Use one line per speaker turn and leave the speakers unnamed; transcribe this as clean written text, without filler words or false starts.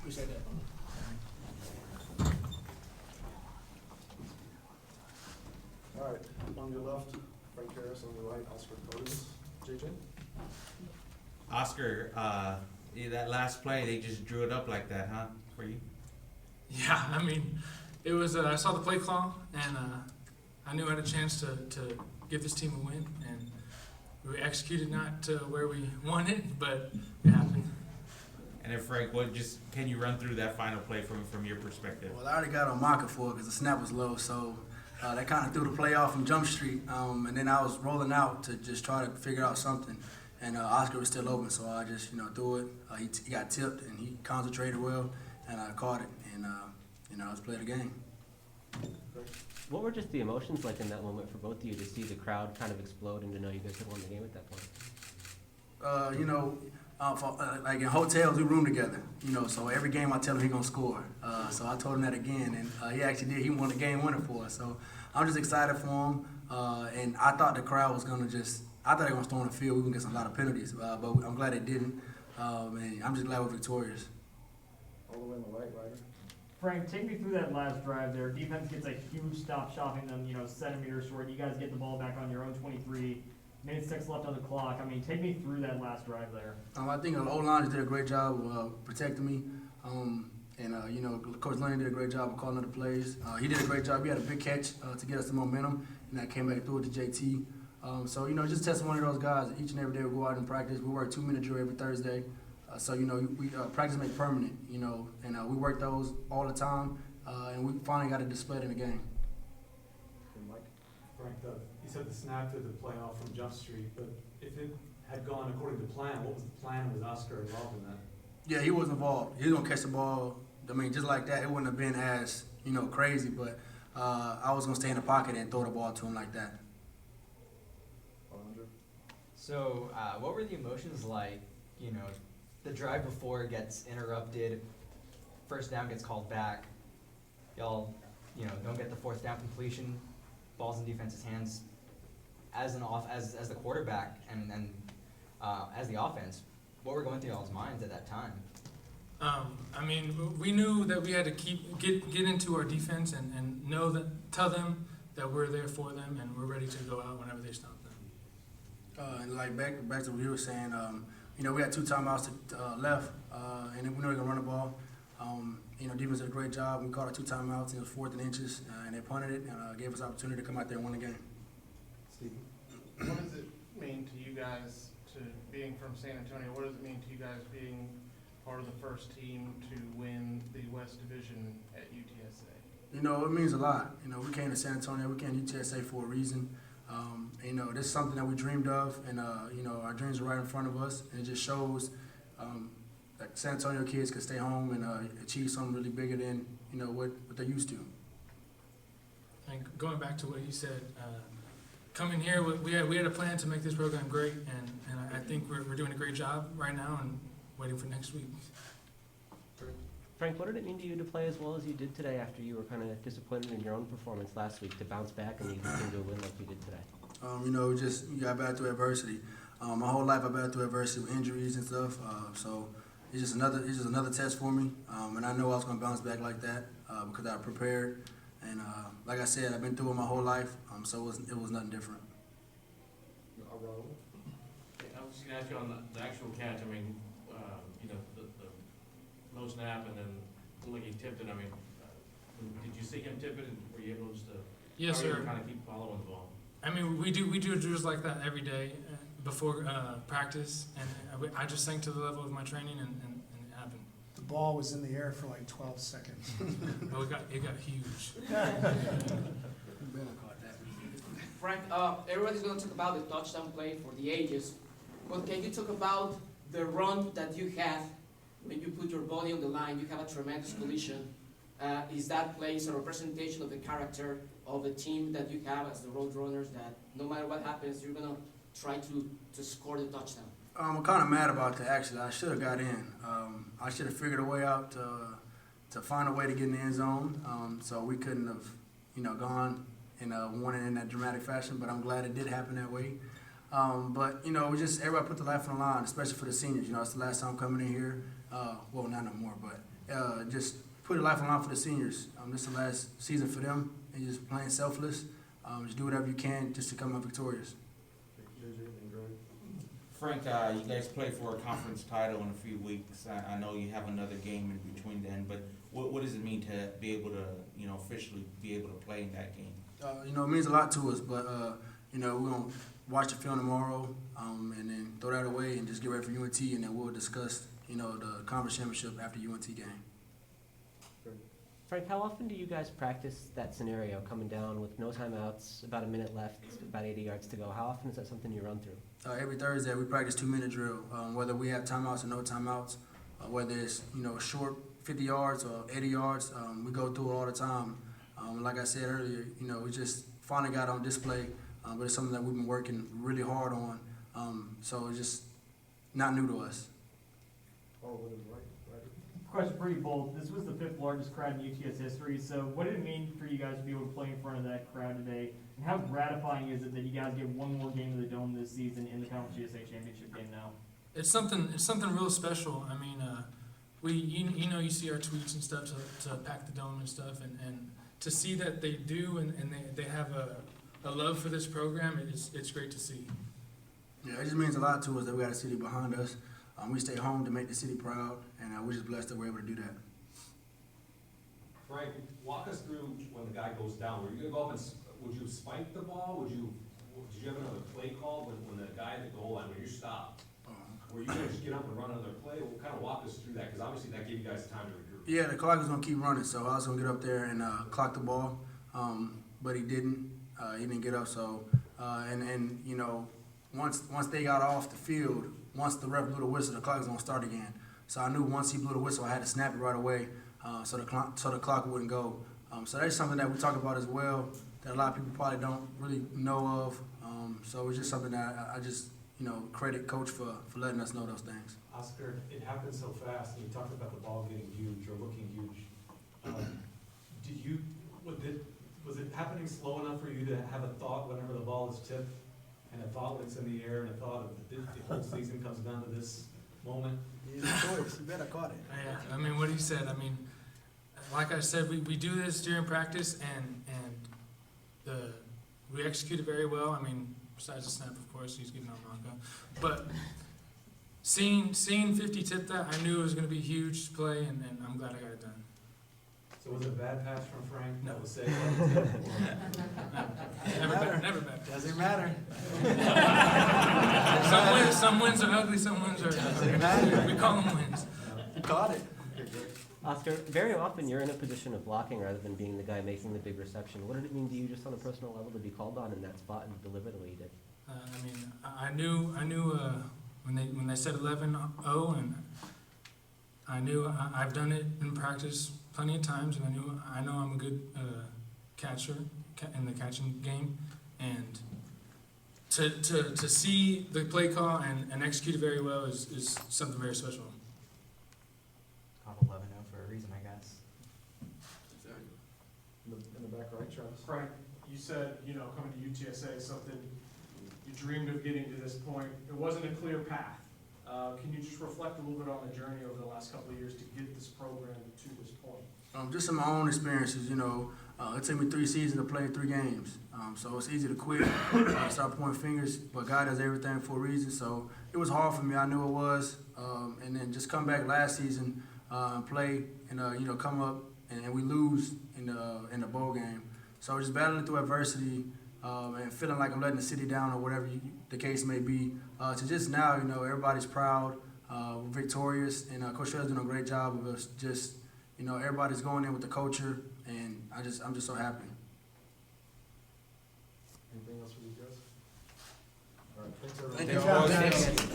Appreciate that.
All right, on your left, Frank Harris, on your right, Oscar Cardenas. JJ?
Oscar, that last play, they just drew it up like that, huh, for you?
Yeah, I mean, it was. I saw the play call, and I knew I had a chance to give this team a win, and we executed not to where we wanted, but it happened.
And then Frank, can you run through that final play from your perspective?
Well, I already got on marker for it because the snap was low, so that kind of threw the play off from Jump Street. And then I was rolling out to just try to figure out something, and Oscar was still open, so I just threw it. He got tipped, and he concentrated well, and I caught it, and let's play the game.
What were just the emotions like in that moment for both of you to see the crowd kind of explode and to know you guys had won the game at that point?
Like in hotels, we room together, so every game I tell him he's going to score. So I told him that again, and he actually did. He won the game winner for us. So I'm just excited for him, and I thought the crowd was going to I thought they were going to storm the field. We were going to get a lot of penalties, but I'm glad they didn't, and I'm just glad we're victorious.
All the way on the right, Ryder.
Frank, take me through that last drive there. Defense gets a huge stop, shopping them, centimeters short. You guys get the ball back on your own 23. Minute 6 left on the clock. I mean, take me through that last drive there.
I think the O-line just did a great job of protecting me. Coach Lennon did a great job of calling the plays. He did a great job. He had a big catch to get us the momentum, and I came back and threw it to JT. Just testing one of those guys. Each and every day we go out and practice. We work 2-minute drill every Thursday. We practice make permanent, and we work those all the time, and we finally got to display it in the game.
And Mike?
Frank, you said the snap to the playoff from Jump Street, but if it had gone according to plan, what was the plan? Was Oscar involved in that?
Yeah, he was involved. He was gonna catch the ball. I mean, just like that, it wouldn't have been as crazy, but I was gonna stay in the pocket and throw the ball to him like that.
Andrew?
So, what were the emotions like? The drive before gets interrupted, first down gets called back. Y'all, don't get the fourth down completion. Ball's in defense's hands. As the quarterback and as the offense, what were going through y'all's minds at that time?
We knew that we had to get into our defense and tell them that we're there for them and we're ready to go out whenever they stop them.
And like back to what you were saying, we had 2 timeouts left, and then we knew we were gonna run the ball. Defense did a great job. We called our 2 timeouts. It was 4th and inches, and they punted it and gave us an opportunity to come out there and win the game.
Stephen?
What does it mean to you guys, to being from San Antonio, what does it mean to you guys being part of the first team to win the West Division at UTSA?
It means a lot. We came to San Antonio, we came to UTSA for a reason. This is something that we dreamed of, and our dreams are right in front of us, and it just shows that San Antonio kids can stay home and achieve something really bigger than what they're used to.
And going back to what he said, coming here, we had a plan to make this program great, and I think we're doing a great job right now and waiting for next week.
Frank, what did it mean to you to play as well as you did today after you were kind of disappointed in your own performance last week, to bounce back and you came to a win like you did today?
You got battled through adversity. My whole life I battled through adversity with injuries and stuff. So it's just another test for me. And I know I was going to bounce back like that because I prepared. And like I said, I've been through it my whole life. So it was nothing different.
Raul?
I was just going to ask you on the actual catch. The low snap and then like he tipped it. Did you see him tip it, and were you able just to?
Yes, sir.
Kind of keep following the ball.
We do drills like that every day before practice, and I just sank to the level of my training, and it happened.
The ball was in the air for like 12 seconds.
Oh, it got huge.
Frank, everybody's going to talk about the touchdown play for the ages, but can you talk about the run that you have when you put your body on the line? You have a tremendous collision. Is that play a representation of the character of the team that you have as the road runners, that no matter what happens, you're going to try to score the touchdown?
I'm kind of mad about that, actually. I should have got in. I should have figured a way out to find a way to get in the end zone. So we couldn't have, gone and won it in that dramatic fashion, but I'm glad it did happen that way. But we just, everybody put the life on the line, especially for the seniors. It's the last time coming in here. Well, not no more, but just put a life on line for the seniors. This is the last season for them, and just playing selfless. Just do whatever you can just to come out victorious.
JJ and Greg.
Frank, you guys play for a conference title in a few weeks. I know you have another game in between then, but what does it mean to be able to, officially be able to play in that game?
It means a lot to us, but, we're going to watch the film tomorrow and then throw that away and just get ready for UNT, and then we'll discuss, the conference championship after UNT game.
Frank, how often do you guys practice that scenario, coming down with no timeouts, about a minute left, about 80 yards to go? How often is that something you run through?
Every Thursday we practice 2-minute drill, whether we have timeouts or no timeouts, whether it's short 50 yards or 80 yards, we go through it all the time. Like I said earlier, we just finally got on display, but it's something that we've been working really hard on, so it's just not new to us.
Oh, what is right?
Question for you both. This was the 5th largest crowd in UTS history, so what did it mean for you guys to be able to play in front of that crowd today? And how gratifying is it that you guys get one more game of the Dome this season in the Conference USA Championship game now?
It's something real special. I mean, you see our tweets and stuff to pack the Dome and stuff, and to see that they do and they have a love for this program, it's great to see.
Yeah, it just means a lot to us that we got a city behind us. We stay home to make the city proud, and we're just blessed that we're able to do that.
Frank, walk us through when the guy goes down. Were you gonna go up and would you spike the ball? Did you have another play call when the guy at the goal line, when you stopped? Were you gonna just get up and run another play? Well, kind of walk us through that, because obviously that gave you guys time to regroup.
Yeah, the clock was gonna keep running, so I was gonna get up there and clock the ball, but he didn't. He didn't get up, so once they got off the field, once the ref blew the whistle, the clock was gonna start again. So I knew once he blew the whistle, I had to snap it right away, so the clock wouldn't go. So that's something that we talk about as well, that a lot of people probably don't really know of. So it's just something that I just credit Coach for letting us know those things.
Oscar, it happened so fast, and you talked about the ball getting huge or looking huge. Was it happening slow enough for you to have a thought whenever the ball is tipped, and a thought when it's in the air, and a thought of the whole season comes down to this moment?
He's a choice. You better caught it.
Yeah, I mean, what he said. I mean, like I said, we do this during practice, and we execute it very well. I mean, besides the snap, of course, he's getting on knockout. But seeing 50 tip that, I knew it was going to be a huge play, and I'm glad I got it done.
So was it a bad pass from Frank?
No.
That was saved.
Never bad.
Doesn't matter.
Some wins are ugly, some wins are. We call them wins.
You caught it.
Oscar, very often you're in a position of blocking rather than being the guy making the big reception. What did it mean to you just on a personal level to be called on in that spot and deliver the way you did?
I knew when they said 11-0, and I knew I've done it in practice plenty of times, and I know I'm a good catcher in the catching game, and to see the play call and execute it very well is something very special.
Called 11-0 for a reason, I guess.
In the back right, Travis.
Frank, you said, coming to UTSA is something you dreamed of getting to this point. It wasn't a clear path. Can you just reflect a little bit on the journey over the last couple of years to get this program to this point?
Just in my own experiences, it took me 3 seasons to play 3 games. So it's easy to quit, start pointing fingers, but God does everything for a reason. So it was hard for me. I knew it was. And then just come back last season and play and, come up and we lose in the bowl game. So just battling through adversity and feeling like I'm letting the city down or whatever the case may be. To just now, everybody's proud, we're victorious, and Coach Shredder's doing a great job of us just, everybody's going in with the culture, and I'm just so happy.
Anything else for you guys? All right, thanks everyone.
Thank you.
Thank you.